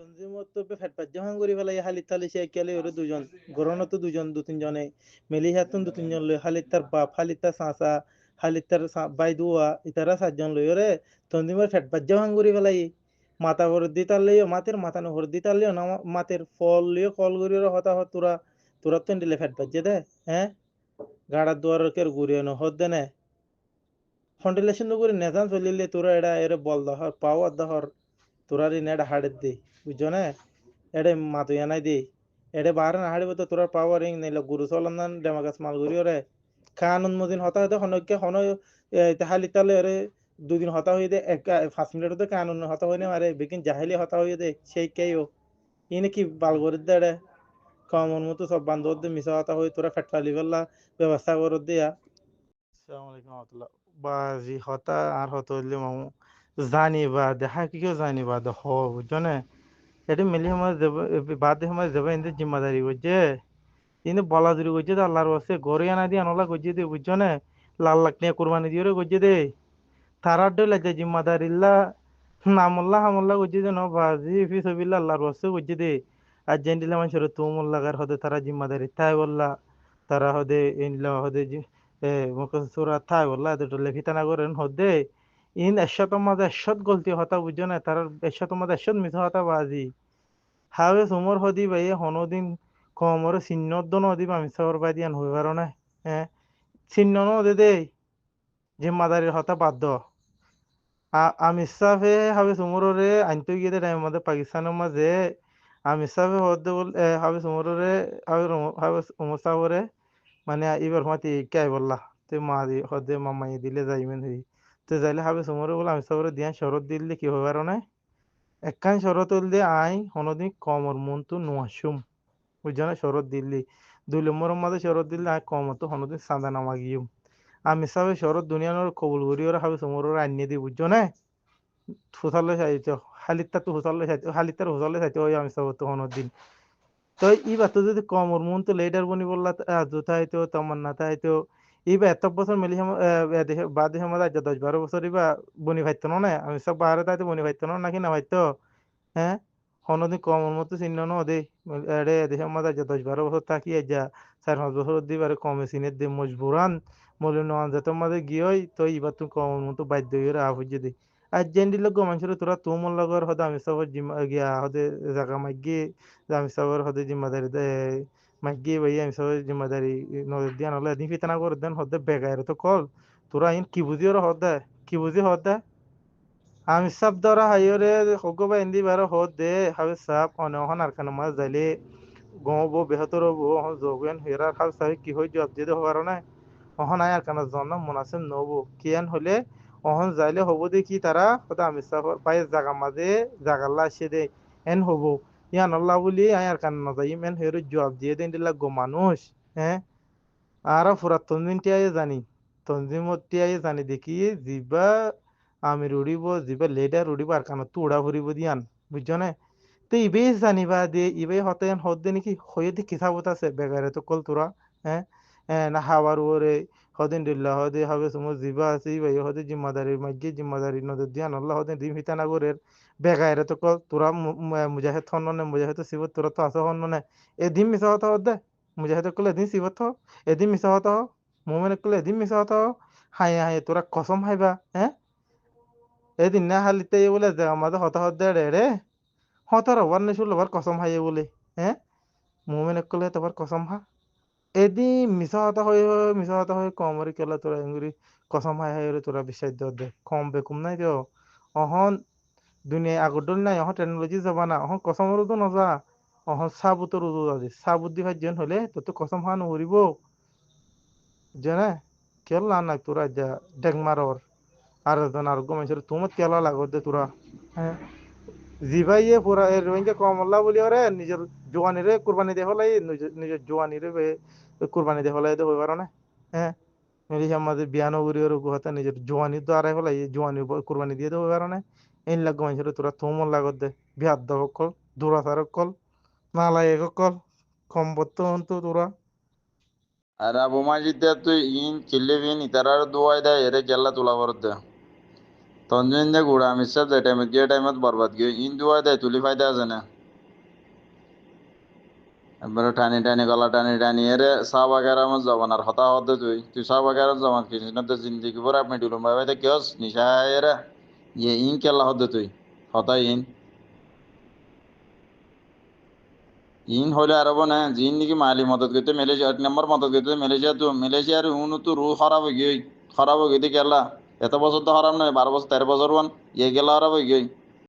তঞ্জিমত তো ফেট পাজ্জা ভাঙ করি ফেলাই হালি তালি সে কেলে ওরে দুজন গরনত তো দুজন দু তিনজনে মেলি হাতুন দু তিনজন লই হালি তার বাপ হালি তার চাচা হালি তার বাই দুয়া ইতারা সাতজন লই ওরে তঞ্জিমর ফেট পাজ্জা ভাঙ করি ফেলাই মাথা ভর দি তার লইও মাতের মাথা ন ভর দি তার লইও না মাতের ফল লইও কল করি ওরে হতা হত তোরা তোরা তো দিলে ফেট পাজ্জে দে হ্যাঁ গাড়ার দুয়ার কের ঘুরিয়ে ন হদ দে না ফন্ডিলেশন করে নেজান চলিলে তোরা এরা এর বল দহর পাওয়ার দহর তোরারি নেড়া হাড়ের দে বুঝছো না এডে মাতুয়া নাই দে এডে বাহার না হাড়িব তো তোরার পাওয়ার ইং নিল গুরু চলন্দান ডেমাগাস মাল ঘুরি ওরে কানুন মদিন হতা হতে হনকে হন হালি তালে এরে দুদিন হতা হয়ে দে 5 মিনিট তো কানুন হতা হয়ে না আরে বিকিন জাহেলি হতা হয়ে দে সেই কেও ইনে কি বাল করে দে এডে কমন মতো সব বান্ধব দে মিশা হতা হয়ে তোরা ফেটফালি ফেললা ব্যবস্থা করে দিয়া আসসালামু আলাইকুম রহমতুল্লাহ বাজি হতা আর হতা হইলে মামু জানি বা দেখা কি কেউ জানি বা হ বুঝছো না এটা মিলি সময় যাব বাদ সময় যাব এদের জিম্মাদারি বুঝছে কিন্তু বলা দূরি করছে তো আল্লাহর বাসে গড়ে আনা দিয়ে আনলা করছে দে বুঝছো না লাল লাখ নিয়ে কোরবানি দিয়ে করছে দে তারার ডে লাগে জিম্মাদারিল্লা নামুল্লাহ হামুল্লাহ করছে দে ন বাজি ফিসবিল্লা আল্লাহর বাসে করছে দে আর জেন্ডিলা মানুষের তুমুল্লাগার হতে তারা জিম্মাদারি তাই বললা তারা হদে ইনলা হদে মুখ সুরা থাই বললা এত লেখিতানা করেন হদে ইন এরশাদ মাঝে এরশাদ গলতি হতা বুঝছো না তার এরশাদ মাঝে এরশাদ মিথা হতা বাজি হাবে সুমর হদি ভাই হনদিন কমর চিহ্নদ নদী আমি সবর বাই দিয়ান হই পারো না হ্যাঁ চিহ্ন নদী দে জিম্মাদারির হতা বাধ্য আমি সাফে হাবে সুমরে আনতে গিয়ে টাইম মধ্যে পাকিস্তানের মাঝে আমি সাফে হদে বল হাবে সুমরে হাবে হাবে উমর সাহরে মানে এবার মাতি কে বললা তুই মা দি হদে মামাই দিলে যাইবেন হই তো যাইলে হাবে সুমরে বলে আমি সাহরে দিয়া শরৎ দিলে কি হই পারো না একখান শরৎ হইলে আই হনদিন কমর মন তো নোয়াসুম বুঝছো না শরৎ দিল্লি 2 নম্বরের মাঝে শরৎ দিল্লি আই কমর তো হনদিন সাদা নামা গিয়েম আমি সাবে শরৎ দুনিয়ানোর কবুল করি ওরা হাবে সুমরে আনিয়ে দি বুঝছো না হুসালে চাইতো হালিতা তো হুসালে চাইতো হালিতার হুসালে চাইতো ওই আমি সব তো দিন তো ইবা তো যদি কমর মন তো লেডার বনি বললা জুতা হইতো তমন্নাতা হইতো ইবা এত বছর মিলি দেশে বা দেশে মধ্যে 10-12 বছর ইবা বনি ভাইতো না আমি সব বাহারে তাইতো বনি ভাইতো না নাকি না ভাইতো হ্যাঁ হনদি কমর মতো চিহ্ন ন দে এড়ে দেশে মধ্যে 10-12 বছর থাকি যা 4-5 বছর দিবারে কমে চিনে দে মজবুরান মলিন যেত মাঝে গিয়ে তো ইবা তুই কমর মতো বাধ্য হয়ে আহুজ দে আর জেন্ডি লোক মানুষের তোরা তুমর লগর হদা আমি সব জিমা গিয়া হদে জাগা মাগি আমি সবার হদে জিম্মাদারি দে মাগি ভাই আমি সবার জিম্মাদারি নজর দিয়া নলে এদিন ফিতানা করে দেন হদে বেগাইরে তো কল তোরা ইন কি বুঝি ওরা হদে কি বুঝি হদে আমি সব ধরা হাইরে হগো বা ইন্দি বারো হদ দে হাবে সাপ অনহন আর কান মাছ যাইলে গো বেহতর বো যোগেন হেরা খাল সাহি কি হই জব দিতে হবার না অহন আয়ার কানা জন্য মুনাসিব নবো কিয়ান হলে অহন যাইলে হবো দেখি তারা হয়তো আমি সাফর পায়ে জাগা মাঝে জাগাল্লা আসে দে এন হবো ইয়ান আল্লাহ বলি আয়ার কান না যাই মেন হেরু জবাব দিয়ে দেন দিলা গো মানুষ হ্যাঁ আর ফুরা তনজিম টিয়াই জানি তনজিমত টিয়াই জানি দেখি জিবা আমির উড়িব জিবা লেডার উড়িব আর কানা তো উড়া ফুরিব দিয়ান বুঝছো না তো ইবে জানিবা দে ইবে হতে হদে নাকি হয়ে দি কিতাবত আছে বেগারে তো কল তোরা হ্যাঁ না হাওয়ার ওরে হদিন দিল্লা হদে হবে সময় জিবা আছে ভাই হদে জিম্মাদারি মাইগে জিম্মাদারি নদর দিয়ান আল্লাহ হদে দিম হিতানা গোরের বেগারে তো কল তোরা মুজাহিদ হন নে মুজাহিদ সিবত তোরা তো আছে হন নে এদিন মিছা হতা হদে মুজাহিদ কলে এদিন সিবত হ এদিন মিছা হতা হ মোমেন কলে এদিন মিছা হতা হ হায় হায় তোরা কসম হাইবা হ্যাঁ এদিন না হালিতে বলে যে আমাদের হতা হদে রে হতর ওয়ার নিশুল ওয়ার কসম হাইয়ে বলে হ্যাঁ মোমেন কলে তোমার কসম হা এদি মিছা হতা হয় কমরি কেলা তোরা এঙ্গুরি কসম হাই হাই তোরা বিশ্বাস দে কম বেকুম নাই দিও অহন দুনিয়া আগর নাই অহন টেকনোলজি যাবা না অহন কসমরও তো নজা অহন সাবুতর উজু যাবে সাবুত দি ভাইজন হলে তো কসম হা নরিব জানে কেলা না তোরা যা ডেগমারর আর জন আর গো মানুষের তোমার কেলা লাগো দে তোরা হ্যাঁ জিভাইয়ে পুরা রোহিঙ্গা কমল্লা বলি ওরে নিজের জোয়ানিরে কুরবানি দিয়ে হলাই নিজের জোয়ানিরে কুরবানি দিয়ে হলাই তো হইবার না হ্যাঁ মেরি আমাদের বিয়ানো করি ওর হতা নিজের জোয়ানি তো আড়াই হলাই জোয়ানি কুরবানি দিয়ে তো হইবার না এই লাগো মানুষের তোরা তোমর লাগত দে বিহাত দক কল দুরাচার কল নালায়ক কল কম বর্তমান তো তোরা আর আবু মাজিদ দে তুই ইন চিল্লিবিন ইতারার দুয়াই দেয় এরে কেল্লা তুলা বরত দে তঞ্জিন দে গুড়া মিসাব যে টাইমত বরবাদ গিয়ে ইন দুয়াই দেয় তুলি ফায়দা আছে না এবারে টানি টানি গলা টানি টানি এরে চা বাগের আমার জবানার হতা হতে তুই চা বাগের জবান কিছু না তো জিন্দিগি পরে আপনি ডিলুম ভাই ভাই কেস নিশা এরে ইন কেলা হতে তুই হতা ইন হলে আর না জিন নাকি মালি মদত করতে মালয়েশিয়া 8 নম্বর মদত করতে মালয়েশিয়ার উন তো রু খারাপ হয়ে গিয়ে কেলা এত বছর তো হারাম নয় 12 বছর 13 বছর ইয়ে গেলা খারাপ হয়ে গিয়ে